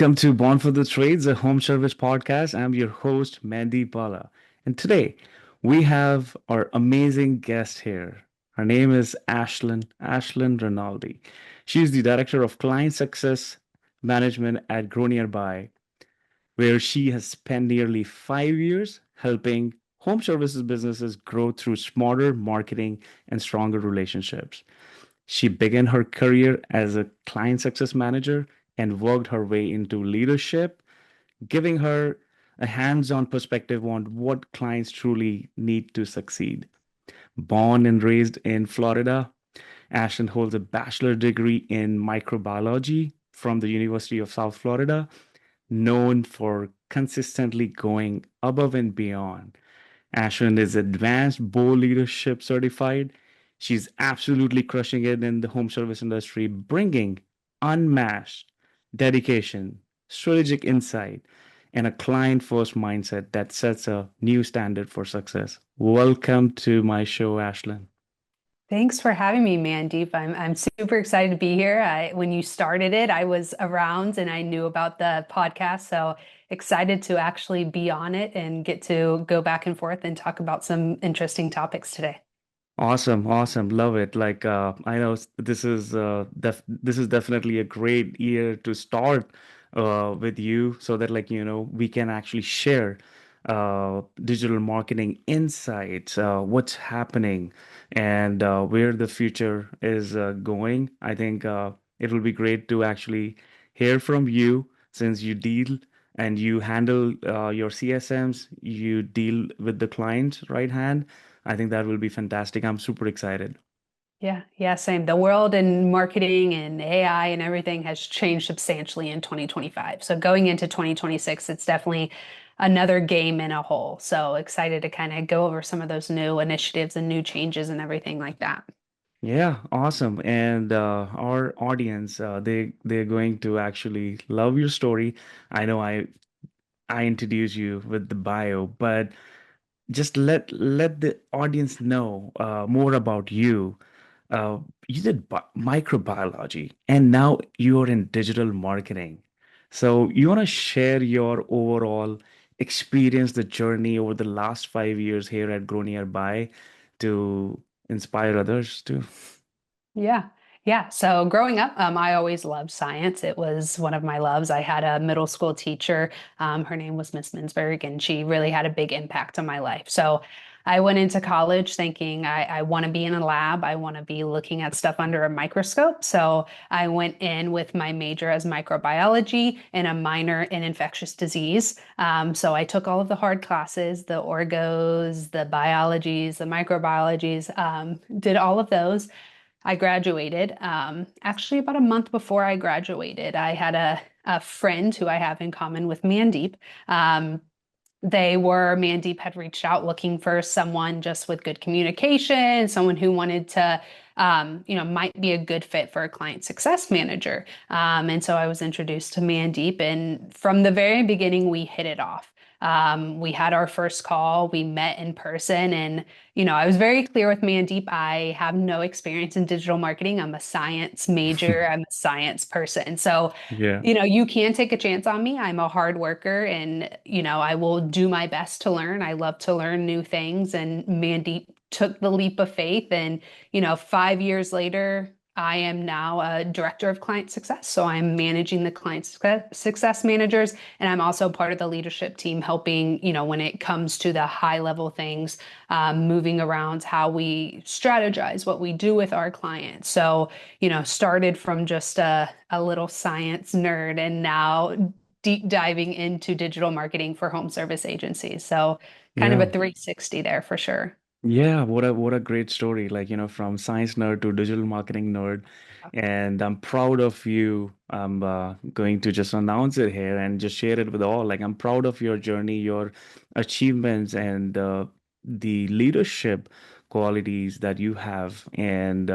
Welcome to Born for the Trades, a home service podcast. I'm your host, Mandeep. And today we have our amazing guest here. Her name is Ashlynn Rainaldi. She's the Director of Client Success Management at Grow Nearby, where she has spent nearly 5 years helping home services businesses grow through smarter marketing and stronger relationships. She began her career as a client success manager and worked her way into leadership, giving her a hands on perspective on what clients truly need to succeed. Born and raised in Florida, Ashton holds a bachelor degree in microbiology from the University of South Florida, known for consistently going above and beyond. Ashlyn is advanced bowl leadership certified. She's absolutely crushing it in the home service industry, bringing unmatched dedication, strategic insight, and a client first mindset that sets a new standard for success. Welcome to my show, Ashlyn. Thanks for having me, Mandeep. I'm super excited to be here. When you started it, I was around and I knew about the podcast, so excited to actually be on it and get to go back and forth and talk about some interesting topics today. Awesome, awesome. Love it. I know this is definitely a great year to start with you so that we can actually share digital marketing insights, what's happening and where the future is going. I think it will be great to actually hear from you since you deal and you handle your CSMs, you deal with the client right hand. I think that will be fantastic. I'm super excited. Yeah, same. The world and marketing and AI and everything has changed substantially in 2025. So going into 2026, it's definitely another game in a whole. So excited to kind of go over some of those new initiatives and new changes and everything like that. Yeah, awesome. And our audience, they're going to actually love your story. I know I introduced you with the bio, but just let the audience know more about you. You did microbiology, and now you're in digital marketing. So you want to share your overall experience, the journey over the last 5 years here at Grow Nearby to inspire others too. Yeah. Yeah. So growing up, I always loved science. It was one of my loves. I had a middle school teacher. Her name was Miss Minsberg, and she really had a big impact on my life. So I went into college thinking I want to be in a lab. I want to be looking at stuff under a microscope. So I went in with my major as microbiology and a minor in infectious disease. So I took all of the hard classes, the orgos, the biologies, the microbiologies, did all of those. I graduated. Actually, about a month before I graduated, I had a friend who I have in common with Mandeep. Mandeep had reached out looking for someone just with good communication, someone who wanted to, might be a good fit for a client success manager. And so I was introduced to Mandeep, and from the very beginning, we hit it off. We had our first call, we met in person, and I was very clear with Mandeep. I have no experience in digital marketing. I'm a science major, I'm a science person. So Yeah. you can take a chance on me. I'm a hard worker and, I will do my best to learn. I love to learn new things. And Mandy took the leap of faith. And, 5 years later, I am now a director of client success. So I'm managing the client success managers. And I'm also part of the leadership team, helping, when it comes to the high level things, moving around how we strategize, what we do with our clients. So, started from just a little science nerd and now deep diving into digital marketing for home service agencies. So kind of a Yeah. 360 there for sure. Yeah, what a great story. From science nerd to digital marketing nerd. And I'm proud of you. I'm going to just announce it here and just share it with all. Like I'm proud of your journey, your achievements and the leadership qualities that you have and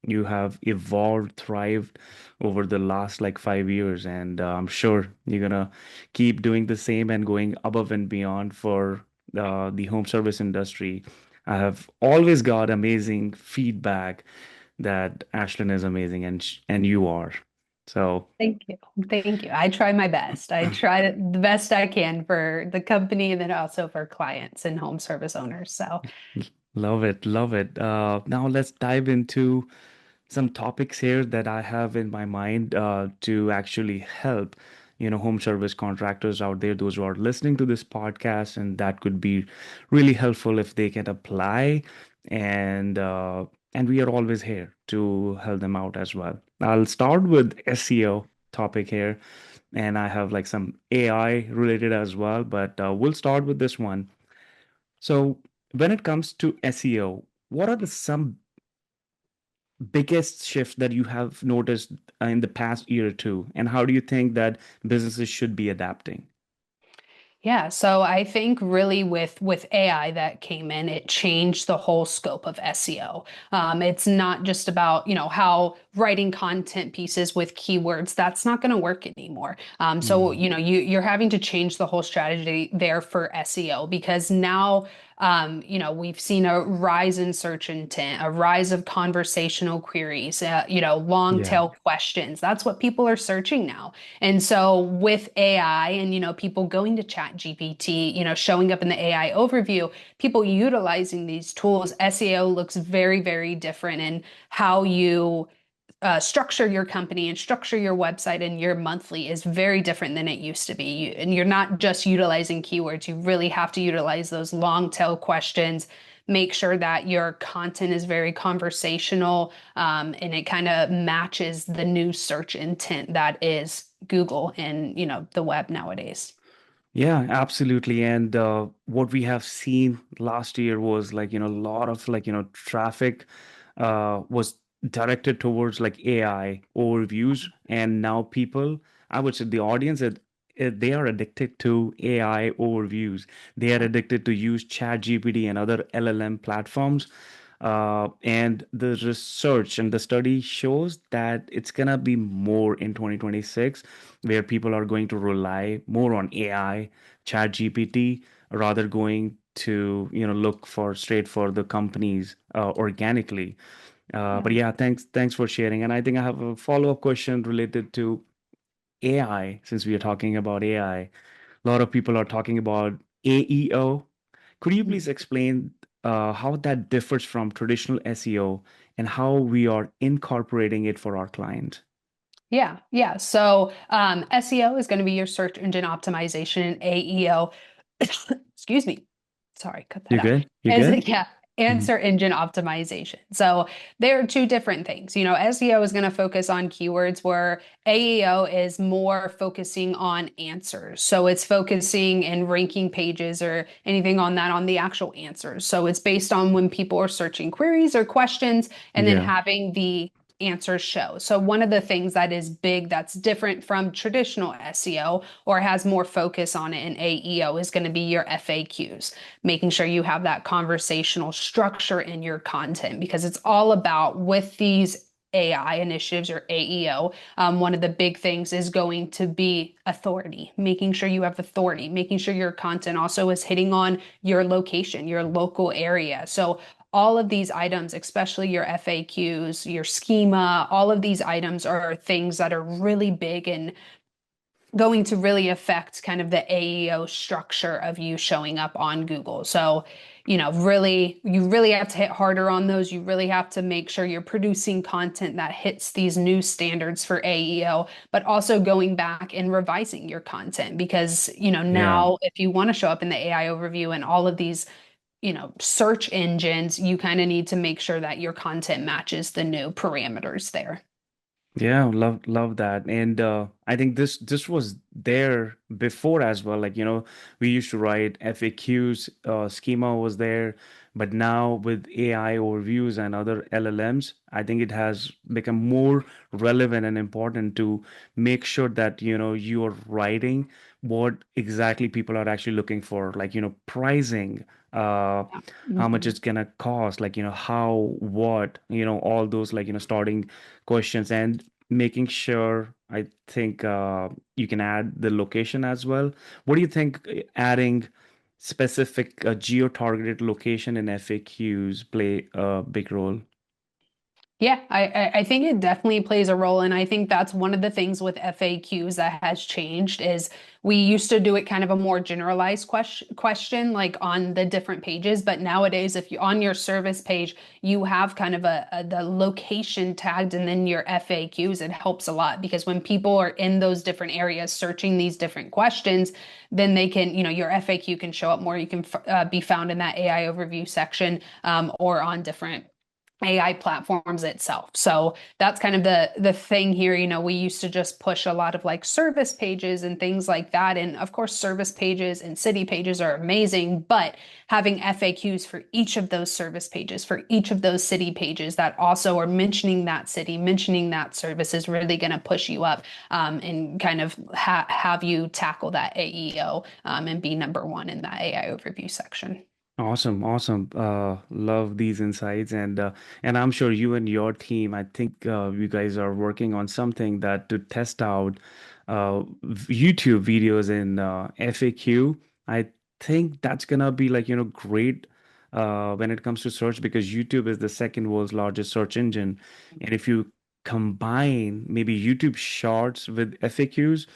you have evolved, thrived over the last like 5 years. And I'm sure you're gonna keep doing the same and going above and beyond for the home service industry. I have always got amazing feedback that Ashlyn is amazing and you are. So Thank you. Thank you. I try my best. I try the best I can for the company and then also for clients and home service owners. So, love it, love it. Now let's dive into some topics here that I have in my mind to actually help, home service contractors out there, those who are listening to this podcast, and that could be really helpful if they can apply, and and we are always here to help them out as well. I'll start with SEO topic here, and I have like some AI related as well, but we'll start with this one. So when it comes to SEO, what are the some biggest shift that you have noticed in the past year or two, and how do you think that businesses should be adapting? yeah, so I think really with AI that came in, it changed the whole scope of SEO. It's not just about, how writing content pieces with keywords, that's not going to work anymore. So, Mm, you're having to change the whole strategy there for SEO because now we've seen a rise in search intent, a rise of conversational queries, long yeah. tail questions. That's what people are searching now. And so with AI and, people going to chat GPT, showing up in the AI overview, people utilizing these tools, SEO looks very, very different in how you structure your company and structure your website and your monthly is very different than it used to be. And you're not just utilizing keywords, you really have to utilize those long tail questions. Make sure that your content is very conversational and it kind of matches the new search intent that is Google and the web nowadays. Yeah, absolutely. And what we have seen last year was like, a lot of like, traffic was directed towards like AI overviews. And now people, I would say the audience, they are addicted to AI overviews. They are Yeah. addicted to use Chat GPT and other LLM platforms. And the research and the study shows that it's gonna be more in 2026, where people are going to rely more on AI, Chat GPT, rather going to look for straight for the companies organically. But Yeah. yeah, thanks for sharing. And I think I have a follow-up question related to AI, since we are talking about AI. A lot of people are talking about AEO. Could you please explain how that differs from traditional SEO and how we are incorporating it for our client? Yeah, yeah. So SEO is going to be your search engine optimization, and AEO, excuse me, sorry, cut You that out. good? You Is good? yeah, Mhm. answer engine optimization. So they're two different things. SEO is going to focus on keywords where AEO is more focusing on answers. So it's focusing and ranking pages or anything on that on the actual answers. So it's based on when people are searching queries or questions and then Yeah, having the answers show. So one of the things that is big that's different from traditional SEO or has more focus on it in AEO is going to be your FAQs, making sure you have that conversational structure in your content because it's all about with these AI initiatives or AEO. One of the big things is going to be authority, making sure you have authority, making sure your content also is hitting on your location, your local area. So all of these items, especially your FAQs, your schema, all of these items are things that are really big and going to really affect kind of the AEO structure of you showing up on Google. So, really, you really have to hit harder on those. You really have to make sure you're producing content that hits these new standards for AEO, but also going back and revising your content because, yeah. now if you want to show up in the AI overview and all of these search engines, you kind of need to make sure that your content matches the new parameters there. Yeah, love that. And I think this was there before as well. Like, we used to write FAQs, schema was there, but now with AI overviews and other LLMs, I think it has become more relevant and important to make sure that, you are writing what exactly people are actually looking for, like, pricing, Yeah. how much Mhm. it's gonna cost, like, how, what, all those like, starting questions, and making sure, I think you can add the location as well. What do you think adding specific geo-targeted location in FAQs play a big role? Yeah, I think it definitely plays a role. And I think that's one of the things with FAQs that has changed is we used to do it kind of a more generalized question like on the different pages. But nowadays, if you on your service page, you have kind of the location tagged and then your FAQs, it helps a lot because when people are in those different areas searching these different questions, then they can, your FAQ can show up more. You can be found in that AI overview section or on different AI platforms itself. So that's kind of the thing here. We used to just push a lot of like service pages and things like that. And of course, service pages and city pages are amazing, but having FAQs for each of those service pages, for each of those city pages that also are mentioning that city, mentioning that service is really going to push you up and kind of have you tackle that AEO and be number one in that AI overview section. Awesome, awesome. Love these insights, and I'm sure you and your team, I think you guys are working on something that to test out YouTube videos in FAQ. I think that's gonna be like, great when it comes to search because YouTube is the second world's largest search engine. And if you combine maybe YouTube Shorts with FAQs,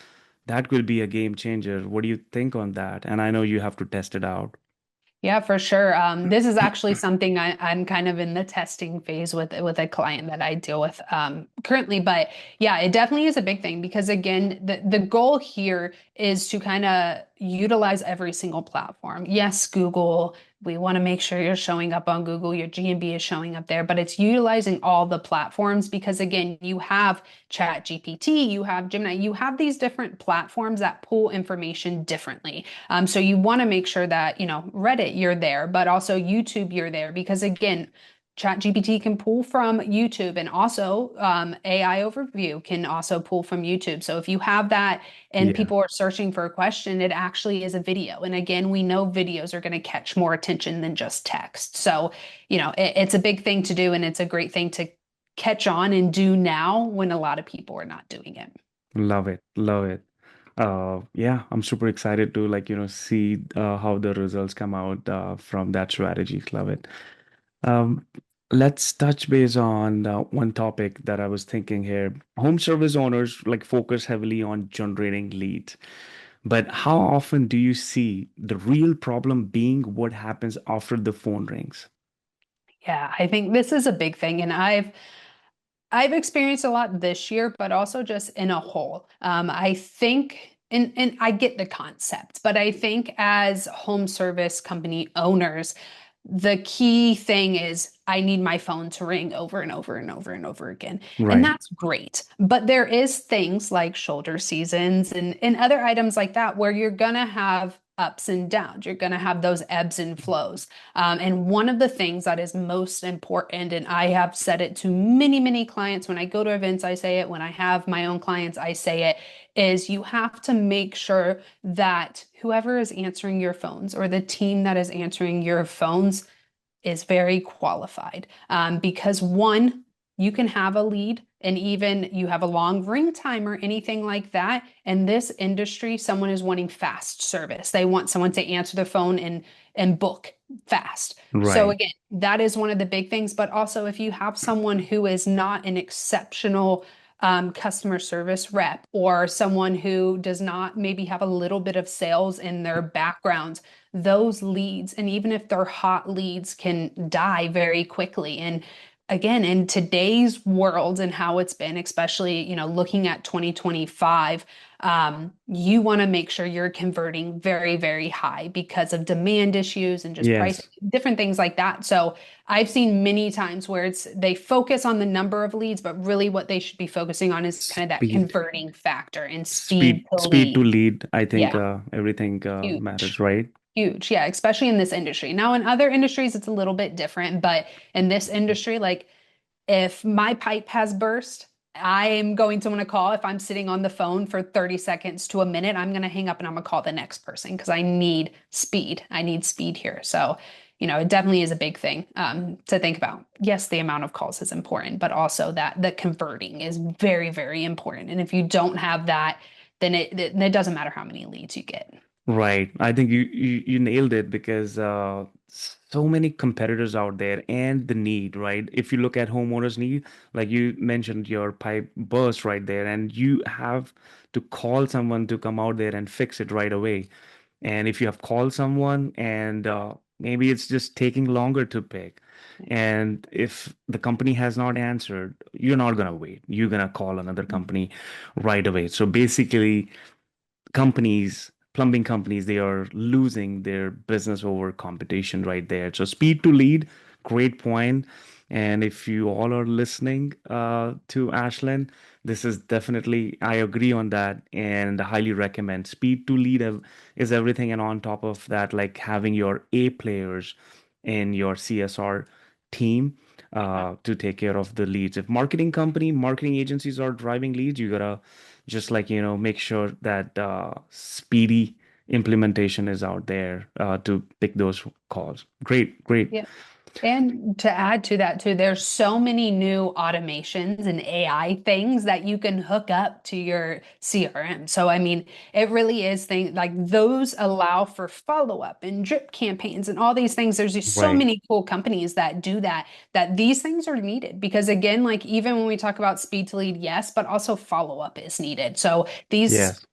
that will be a game changer. What do you think on that? And I know you have to test it out. Yeah, for sure. This is actually something I'm kind of in the testing phase with a client that I deal with currently. But yeah, it definitely is a big thing because again, the goal here is to kind of utilize every single platform. Yes, Google. We want to make sure you're showing up on Google, your GMB is showing up there, but it's utilizing all the platforms because again, you have Chat GPT, you have Gemini, you have these different platforms that pull information differently. So you want to make sure that, Reddit, you're there, but also YouTube, you're there because again, ChatGPT can pull from YouTube and also AI overview can also pull from YouTube. So if you have that and Yeah. people are searching for a question, it actually is a video. And again, we know videos are going to catch more attention than just text. So, it's a big thing to do and it's a great thing to catch on and do now when a lot of people are not doing it. Love it. Love it. Yeah, I'm super excited to see how the results come out from that strategy. Love it. Um, let's touch base on one topic that I was thinking here. Home service owners like focus heavily on generating leads, but how often do you see the real problem being what happens after the phone rings? Yeah, I think this is a big thing. And I've experienced a lot this year, but also just in a whole. I think, and I get the concept, but I think as home service company owners, the key thing is I need my phone to ring over and over and over and over again. And Right. that's great. But there is things like shoulder seasons and other items like that where you're gonna have ups and downs. You're gonna have those ebbs and flows. And one of the things that is most important, and I have said it to many, many clients when I go to events, I say it. When I have my own clients, I say it, is you have to make sure that whoever is answering your phones or the team that is answering your phones is very qualified. Because one, you can have a lead and even you have a long ring time or anything like that. In this industry, someone is wanting fast service. They want someone to answer the phone and book fast. So Right. again, that is one of the big things. But also, if you have someone who is not an exceptional customer service rep or someone who does not maybe have a little bit of sales in their background, those leads, and even if they're hot leads, can die very quickly. And again, in today's world and how it's been, especially, looking at 2025, you want to make sure you're converting very, very high because of demand issues and just pricing, Yes. different things like that. So I've seen many times where they focus on the number of leads, but really what they should be focusing on is kind of that Speed. converting factor and speed Speed. to Speed to lead. lead. I think Yeah, everything matters, huge. right? Huge. Yeah, especially in this industry. Now, in other industries, it's a little bit different, but in this industry, like if my pipe has burst, I am going to want to call. If I'm sitting on the phone for 30 seconds to a minute, I'm going to hang up and I'm going to call the next person because I need speed. I need speed here. So, it definitely is a big thing to think about. Yes, the amount of calls is important, but also that the converting is very, very important. And if you don't have that, then it doesn't matter how many leads you get. Right. I think you nailed it because so many competitors out there and the need, right? If you look at homeowners need, like you mentioned, your pipe burst right there, and you have to call someone to come out there and fix it right away. And if you have called someone and maybe it's just taking longer to pick, and if the company has not answered, you're not gonna wait. You're gonna call another company right away. So basically companies, plumbing companies, they are losing their business over competition right there. So speed to lead, great point. And if you all are listening to Ashlyn, this is definitely, I agree on that and highly recommend. Speed to lead is everything. And on top of that, like having your A players in your CSR team to take care of the leads. If marketing agencies are driving leads, you gotta just like make sure that speedy implementation is out there to pick those calls. Great, great. Yeah. And to add to that too, there's so many new automations and AI things that you can hook up to your CRM. So I mean, it really is things like those allow for follow-up and drip campaigns and all these things. There's just so Right. many cool companies that do that, that these things are needed because again, like even when we talk about speed to lead, yes, but also follow-up is needed. So these, Yes.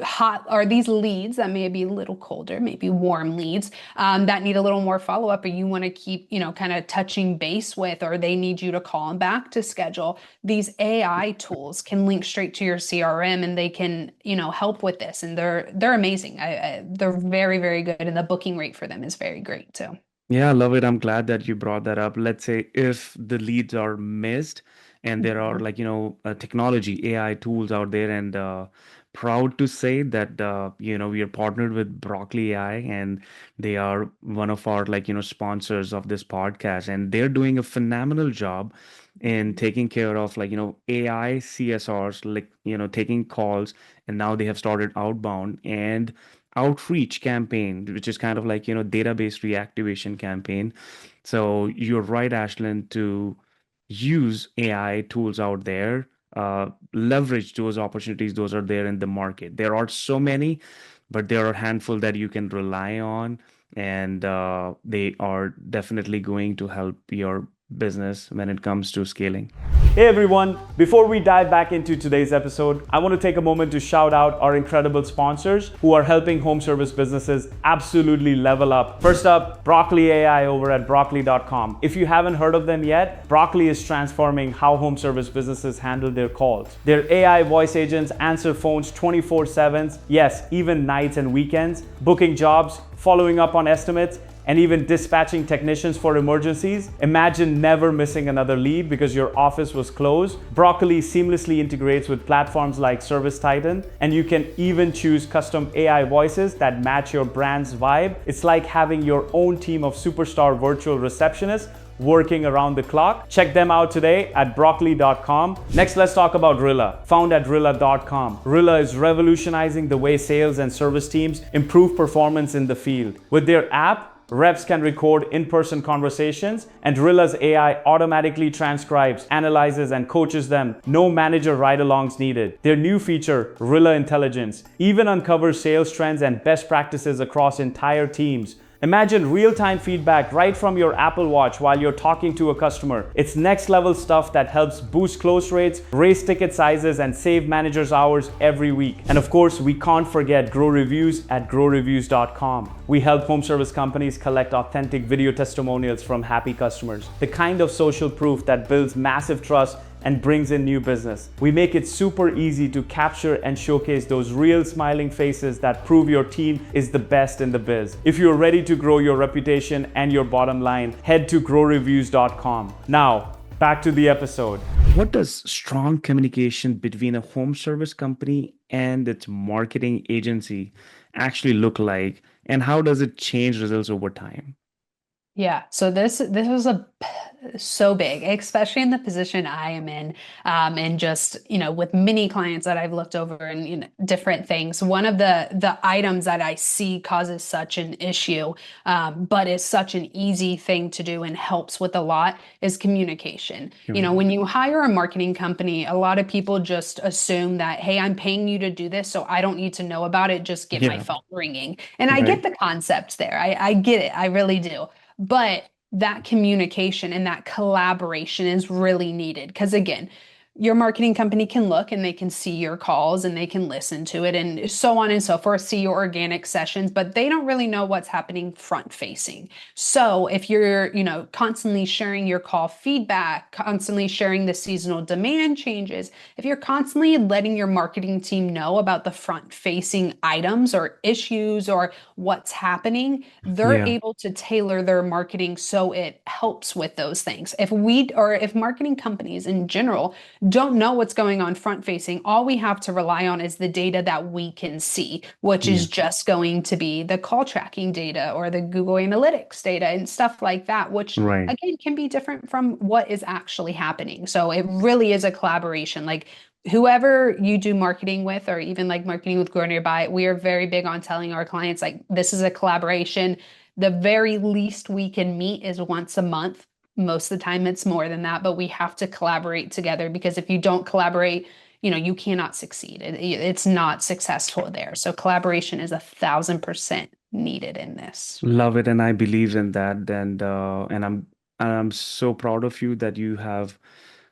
hot or these leads that may be a little colder, maybe warm leads that need a little more follow up, or you want to keep, kind of touching base with, or they need you to call them back to schedule. These AI tools can link straight to your CRM, and they can, help with this. And they're amazing. They're very, very good, and the booking rate for them is very great too. Yeah, I love it. I'm glad that you brought that up. Let's say if the leads are missed and there are Mhm. like, technology, AI tools out there, and proud to say that, we are partnered with Broccoli AI, and they are one of our like, sponsors of this podcast, and they're doing a phenomenal job in taking care of like, AI CSRs, like, taking calls, and now they have started outbound and outreach campaign, which is kind of like, database reactivation campaign. So you're right, Ashlyn, to use AI tools out there, leverage those opportunities. Those are there in the market. There are so many, but there are a handful that you can rely on, and they are definitely going to help your business when it comes to scaling. Hey everyone, before we dive back into today's episode, I want to take a moment to shout out our incredible sponsors who are helping home service businesses absolutely level up. First up, Broccoli AI over at broccoli.com. If you haven't heard of them yet, Broccoli is transforming how home service businesses handle their calls. Their AI voice agents answer phones 24/7, yes, even nights and weekends, booking jobs, following up on estimates, and even dispatching technicians for emergencies. Imagine never missing another lead because your office was closed. Broccoli seamlessly integrates with platforms like Service Titan, and you can even choose custom AI voices that match your brand's vibe. It's like having your own team of superstar virtual receptionists working around the clock. Check them out today at broccoli.com. Next, let's talk about Rilla. Found at rilla.com. Rilla is revolutionizing the way sales and service teams improve performance in the field. With their app, reps can record in-person conversations, and Rilla's AI automatically transcribes, analyzes, and coaches them. No manager ride-alongs needed. Their new feature, Rilla Intelligence, even uncovers sales trends and best practices across entire teams. Imagine real-time feedback right from your Apple Watch while you're talking to a customer. It's next-level stuff that helps boost close rates, raise ticket sizes, and save managers hours every week. And of course, we can't forget Grow Reviews at growreviews.com. We help home service companies collect authentic video testimonials from happy customers, the kind of social proof that builds massive trust and brings in new business. We make it super easy to capture and showcase those real smiling faces that prove your team is the best in the biz. If you're ready to grow your reputation and your bottom line, head to growreviews.com. Now, back to the episode. What does strong communication between a home service company and its marketing agency actually look like, and how does it change results over time? Yeah, so this was so big, especially in the position I am in, and just, with many clients that I've looked over and, different things. One of the items that I see causes such an issue, but is such an easy thing to do and helps with a lot is communication. When you hire a marketing company, a lot of people just assume that, hey, I'm paying you to do this, so I don't need to know about it. Just get my Yeah. phone ringing. And I get Right. the concepts there. I get it. I really do. But that communication and that collaboration is really needed because, again, your marketing company can look and they can see your calls and they can listen to it and so on and so forth, see your organic sessions, but they don't really know what's happening front facing. So if you're, constantly sharing your call feedback, constantly sharing the seasonal demand changes, if you're constantly letting your marketing team know about the front facing items or issues or what's happening, they're Yeah. able to tailor their marketing so it helps with those things. If marketing companies in general don't know what's going on front facing, all we have to rely on is the data that we can see, which Yeah. is just going to be the call tracking data or the Google Analytics data and stuff like that, which Right. again can be different from what is actually happening. So it really is a collaboration. Like whoever you do marketing with, or even like marketing with Grow Nearby, we are very big on telling our clients, like, this is a collaboration. The very least we can meet is once a month. Most of the time it's more than that, but we have to collaborate together because if you don't collaborate, you cannot succeed. It's not successful there. So collaboration is 1,000% needed in this. Love it, and I believe in that. And I'm so proud of you that you have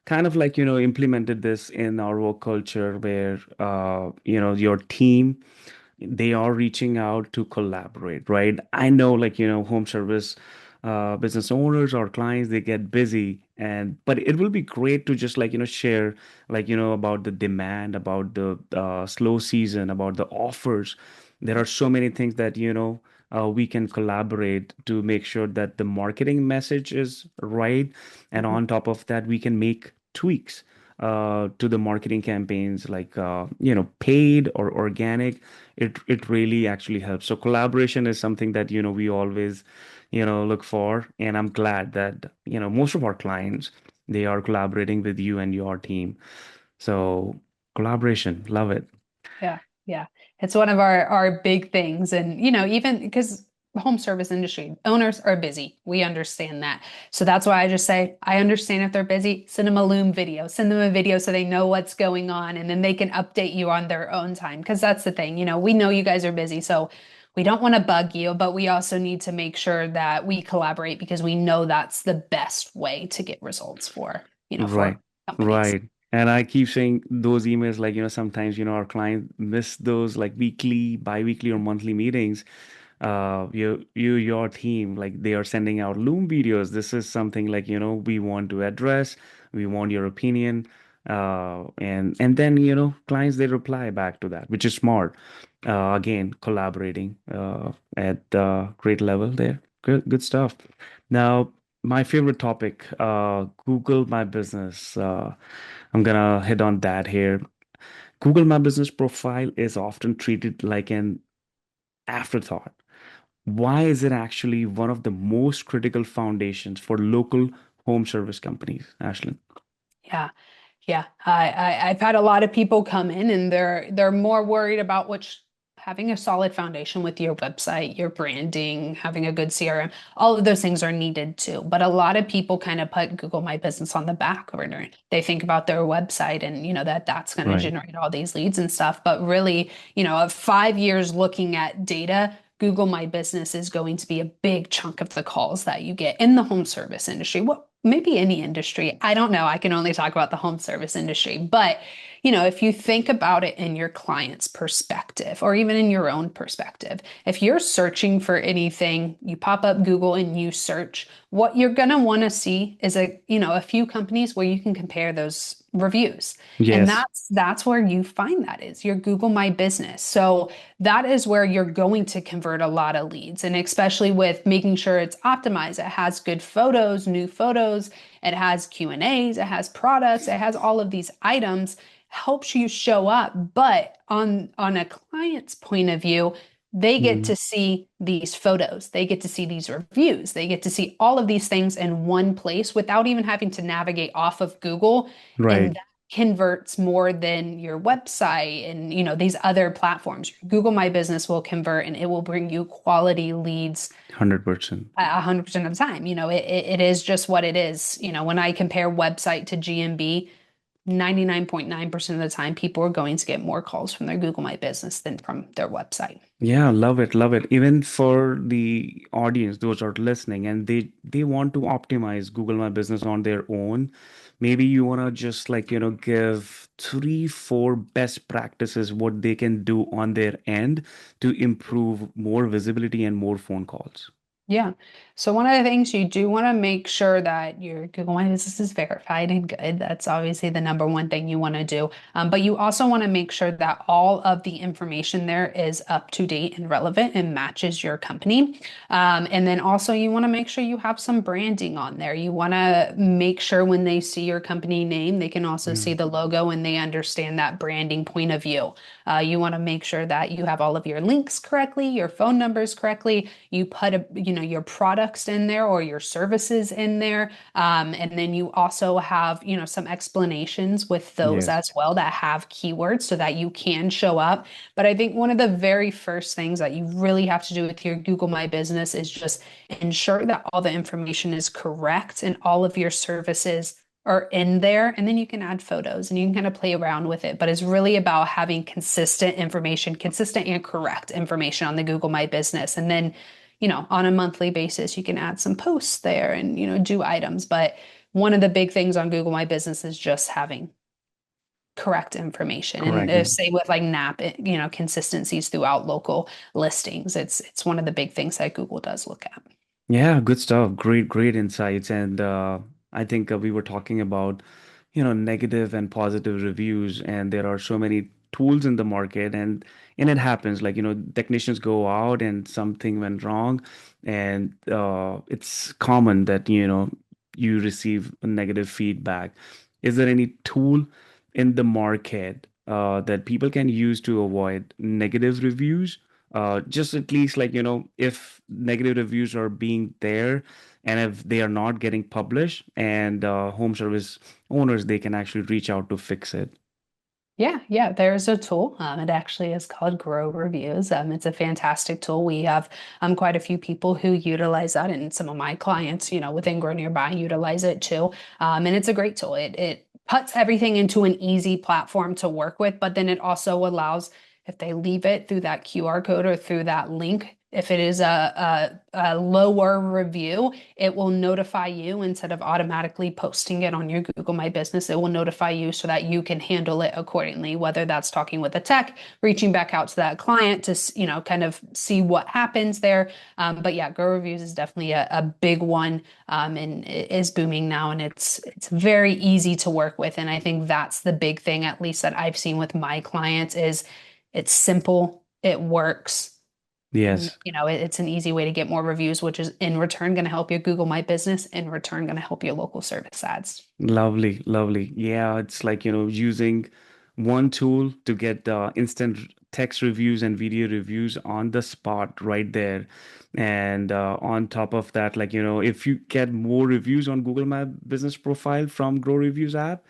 kind of like, implemented this in our work culture where your team, they are reaching out to collaborate, right? I know, like, home service business owners or clients, they get busy, and but it will be great to just like, share, like, about the demand, about the slow season, about the offers. There are so many things that, we can collaborate to make sure that the marketing message is right. And Mhm. on top of that, we can make tweaks to the marketing campaigns, like paid or organic. It really actually helps. So collaboration is something that we always look for, and I'm glad that most of our clients, they are collaborating with you and your team. So collaboration, love it. Yeah, yeah. It's one of our big things. And, even because home service industry owners are busy. We understand that. So that's why I just say, I understand if they're busy, send them a Loom video, send them a video so they know what's going on and then they can update you on their own time. Because that's the thing, we know you guys are busy. So we don't want to bug you, but we also need to make sure that we collaborate because we know that's the best way to get results for Right, companies. right. And I keep saying those emails, like, sometimes, our clients miss those like weekly, bi-weekly or monthly meetings. Your team, like, they are sending out Loom videos. This is something like, we want to address. We want your opinion. And then, clients, they reply back to that, which is smart. Again, collaborating at great level there. Good stuff. Now, my favorite topic, Google My Business. I'm gonna hit on that here. Google My Business profile is often treated like an afterthought. Why is it actually one of the most critical foundations for local home service companies, Ashlyn? Yeah. Yeah, I've had a lot of people come in and they're more worried about which having a solid foundation with your website, your branding, having a good CRM, all of those things are needed too. But a lot of people kind of put Google My Business on the back burner. They think about their website and that's going to Right. generate all these leads and stuff. But really, of 5 years looking at data, Google My Business is going to be a big chunk of the calls that you get in the home service industry. What maybe any industry. I don't know. I can only talk about the home service industry. But, if you think about it in your client's perspective or even in your own perspective, if you're searching for anything, you pop up Google and you search, what you're going to want to see is a few companies where you can compare those reviews. And Yes. that's where you find that is your Google My Business. So that is where you're going to convert a lot of leads. And especially with making sure it's optimized, it has good photos, new photos, it has Q&As, it has products, it has all of these items, helps you show up. But on a client's point of view, they get Mm. to see these photos, they get to see these reviews, they get to see all of these things in one place without even having to navigate off of Google. And Right. that converts more than your website and these other platforms. Google My Business will convert and it will bring you quality leads 100%. 100% of the time. It is just what it is. When I compare website to GMB, 99.9% of the time, people are going to get more calls from their Google My Business than from their website. Yeah, love it, love it. Even for the audience, those are listening, and they want to optimize Google My Business on their own. Maybe you want to just give three, four best practices what they can do on their end to improve more visibility and more phone calls. Yeah. So one of the things you do want to make sure that your Google My Business is verified and good. That's obviously the number one thing you want to do. But you also want to make sure that all of the information there is up to date and relevant and matches your company. And then also you want to make sure you have some branding on there. You want to make sure when they see your company name, they can also Yeah. see the logo and they understand that branding point of view. You want to make sure that you have all of your links correctly, your phone numbers correctly. You put your products in there or your services in there, and then you also have some explanations with those Yes. as well that have keywords so that you can show up. But I think one of the very first things that you really have to do with your Google My Business is just ensure that all the information is correct and all of your services are in there, and then you can add photos and you can kind of play around with it. But it's really about having consistent information, consistent and correct information on the Google My Business. And then, on a monthly basis, you can add some posts there and, do items. But one of the big things on Google My Business is just having correct information. And Correct. say with like NAP, consistencies throughout local listings. It's one of the big things that Google does look at. Yeah, good stuff. Great, great insights. And I think we were talking about, negative and positive reviews, and there are so many tools in the market, and it happens like, technicians go out and something went wrong, and it's common that, you receive negative feedback. Is there any tool in the market that people can use to avoid negative reviews? Just at least if negative reviews are being there and if they are not getting published, and home service owners, they can actually reach out to fix it. Yeah, yeah, there's a tool. It actually is called Grow Reviews. It's a fantastic tool. We have quite a few people who utilize that, and some of my clients, within Grow Nearby, utilize it too. And it's a great tool. It puts everything into an easy platform to work with, but then it also allows, if they leave it through that QR code or through that link, if it is a lower review, it will notify you instead of automatically posting it on your Google My Business. It will notify you so that you can handle it accordingly, whether that's talking with a tech, reaching back out to that client to, kind of see what happens there. But yeah, Grow Reviews is definitely a big one, and it is booming now, and it's very easy to work with. And I think that's the big thing, at least that I've seen with my clients, is it's simple, it works. And Yes. it's an easy way to get more reviews, which is in return going to help your Google My Business, in return going to help your local service ads. Lovely, lovely. Yeah, it's like, using one tool to get instant text reviews and video reviews on the spot right there. And on top of that, if you get more reviews on Google My Business profile from Grow Reviews app,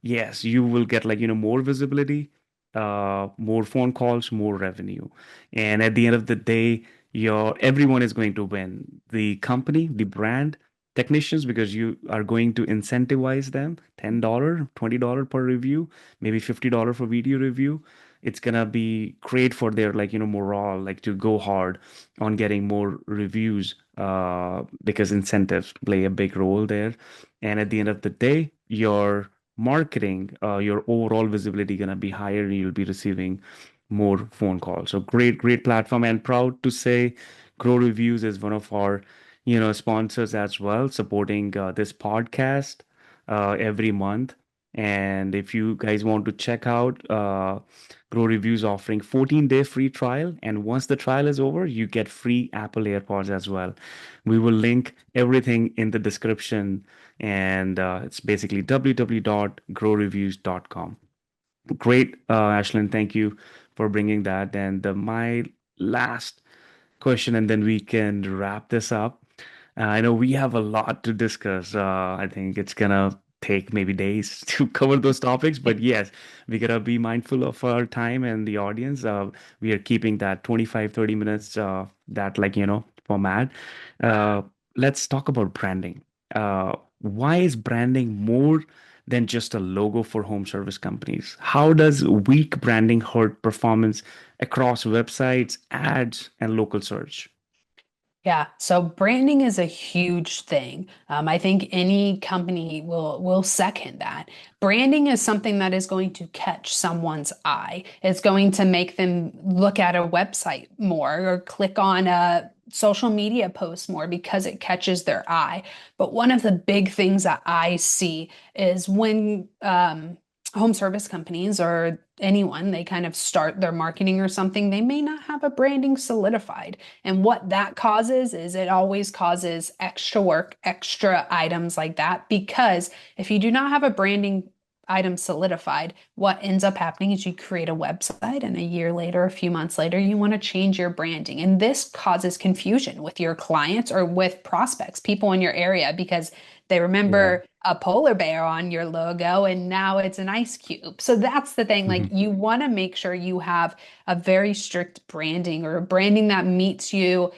yes, you will get more visibility, more phone calls, more revenue. And at the end of the day, everyone is going to win. The company, the brand, technicians, because you are going to incentivize them $10, $20 per review, maybe $50 for video review. It's gonna be great for their morale, to go hard on getting more reviews, because incentives play a big role there. And at the end of the day, your marketing, your overall visibility gonna be higher, and you'll be receiving more phone calls. So great, great platform, and proud to say Grow Reviews is one of our sponsors as well, supporting this podcast every month. And if you guys want to check out Grow Reviews offering 14-day free trial, and once the trial is over, you get free Apple AirPods as well. We will link everything in the description, and it's basically www.growreviews.com. Great, Ashlyn. Thank you for bringing that. And my last question, and then we can wrap this up. I know we have a lot to discuss. I think it's gonna take maybe days to cover those topics, but yes, we gotta be mindful of our time and the audience. We are keeping that 25, 30 minutes, that format. Uh, let's talk about branding. Why is branding more than just a logo for home service companies? How does weak branding hurt performance across websites, ads, and local search? Yeah, so branding is a huge thing. I think any company will second that. Branding is something that is going to catch someone's eye. It's going to make them look at a website more or click on a social media post more because it catches their eye. But one of the big things that I see is when home service companies or anyone, they kind of start their marketing or something, they may not have a branding solidified. And what that causes is it always causes extra work, extra items like that. Because if you do not have a branding item solidified, what ends up happening is you create a website and a year later, a few months later, you want to change your branding. And this causes confusion with your clients or with prospects, people in your area, because they Yeah. remember a polar bear on your logo and now it's an ice cube. So that's the thing. Like Mhm. you want to make sure you have a very strict branding or a branding that meets you,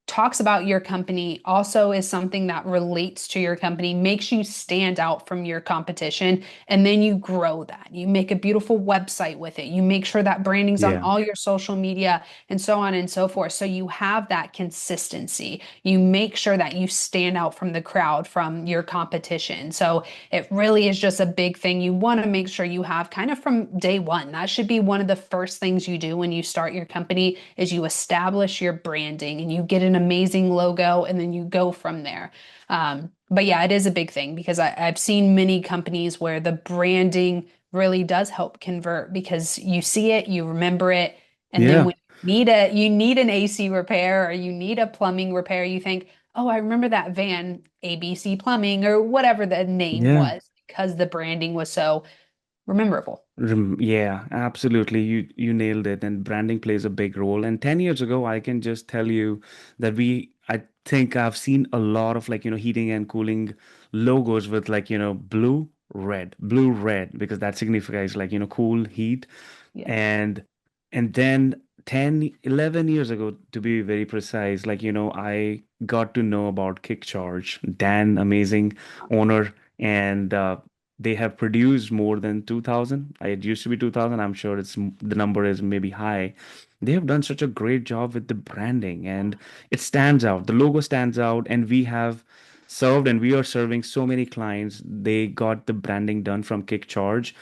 talks about your company, also is something that relates to your company, makes you stand out from your competition, and then you grow that. You make a beautiful website with it. You make sure that branding's on Yeah. all your social media and so on and so forth. So you have that consistency. You make sure that you stand out from the crowd, from your competition. So it really is just a big thing. You want to make sure you have kind of from day one. That should be one of the first things you do when you start your company is you establish your branding and you get an amazing logo and then you go from there. But yeah, it is a big thing because I've seen many companies where the branding really does help convert because you see it, you remember it, and then Yeah. when you need an AC repair or you need a plumbing repair, you think, oh, I remember that van, ABC Plumbing or whatever the name Yeah. was because the branding was so memorable. Yeah, absolutely. You nailed it. And branding plays a big role. And 10 years ago, I can just tell you that I think I've seen a lot of heating and cooling logos with blue, red, because that signifies cool, heat. Yes. And then 10, 11 years ago, to be very precise, I got to know about Kick Charge. Dan, amazing owner, and they have produced more than 2,000. It used to be 2,000. I'm sure the number is maybe high. They have done such a great job with the branding, and it stands out. The logo stands out, and we have served and we are serving so many clients. They got the branding done from Kick Charge.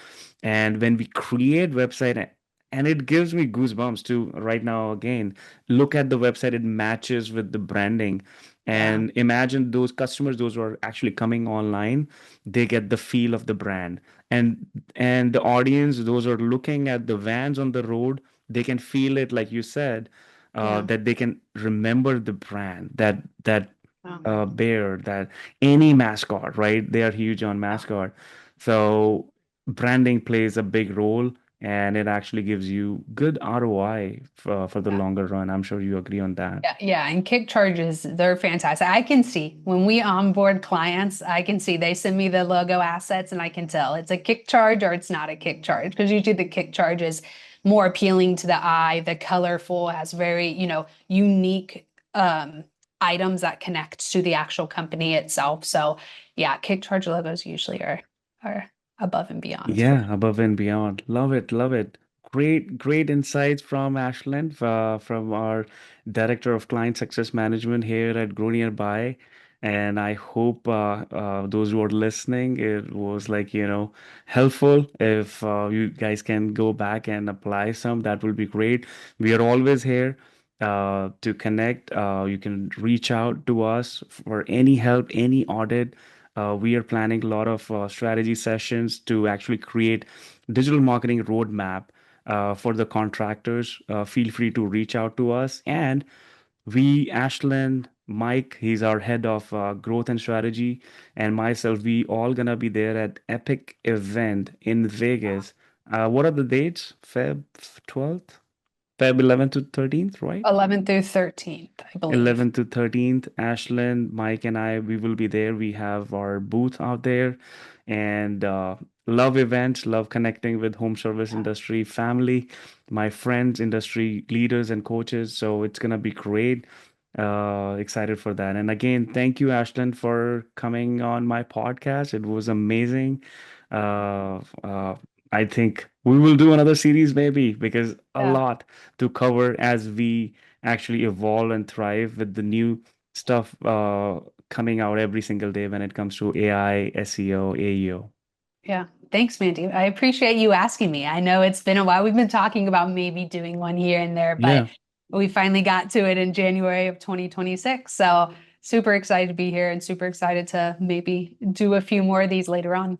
And when we create website, and it gives me goosebumps too right now again, look at the website, it matches with the branding. Yeah. And imagine those customers, those who are actually coming online, they get the feel of the brand. And the audience, those who are looking at the vans on the road, they can feel it, like you said, Yeah. that they can remember the brand, that Um, bear, that any mascot, right? They are huge on yeah. mascot. So branding plays a big role, and it actually gives you good ROI for the Yeah. longer run. I'm sure you agree on that. Yeah, yeah, and kick charges, they're fantastic. I can see when we onboard clients, I can see they send me the logo assets and I can tell it's a kick charge or it's not a kick charge because usually the kick charge is more appealing to the eye, the colorful, has very, unique items that connect to the actual company itself. So yeah, kick charge logos usually are above and beyond for Yeah, above and beyond. Love it, love it. Great insights from Ashlyn, from our Director of Client Success Management here at Grow Nearby. And I hope those who are listening, it was helpful. If you guys can go back and apply some, that will be great. We are always here to connect. You can reach out to us for any help, any audit. We are planning a lot of strategy sessions to actually create digital marketing roadmap for the contractors. Feel free to reach out to us. And Ashlyn, Mike, he's our head of growth and strategy, and myself, we all gonna be there at Epic event in Vegas. What are the dates? Feb 12th? Feb 11th to 13th, right? 11th through 13th, I believe. 11th to 13th, Ashlyn, Mike, and I, we will be there. We have our booth out there and love events, love connecting with home service Yeah. industry family, my friends, industry leaders, and coaches. So it's going to be great. Excited for that. And again, thank you, Ashlyn, for coming on my podcast. It was amazing. I think we will do another series maybe because a Yeah. lot to cover as we actually evolve and thrive with the new stuff coming out every single day when it comes to AI, SEO, AEO. Yeah. Thanks, Mandy. I appreciate you asking me. I know it's been a while. We've been talking about maybe doing one here and there, but Yeah. we finally got to it in January of 2026. So super excited to be here and super excited to maybe do a few more of these later on.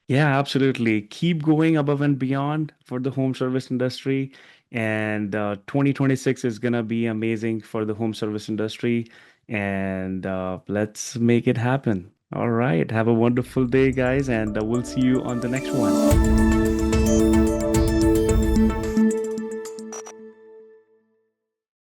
Yeah, absolutely. Keep going above and beyond for the home service industry. And 2026 is going to be amazing for the home service industry. And let's make it happen. All right. Have a wonderful day, guys. And we'll see you on the next one.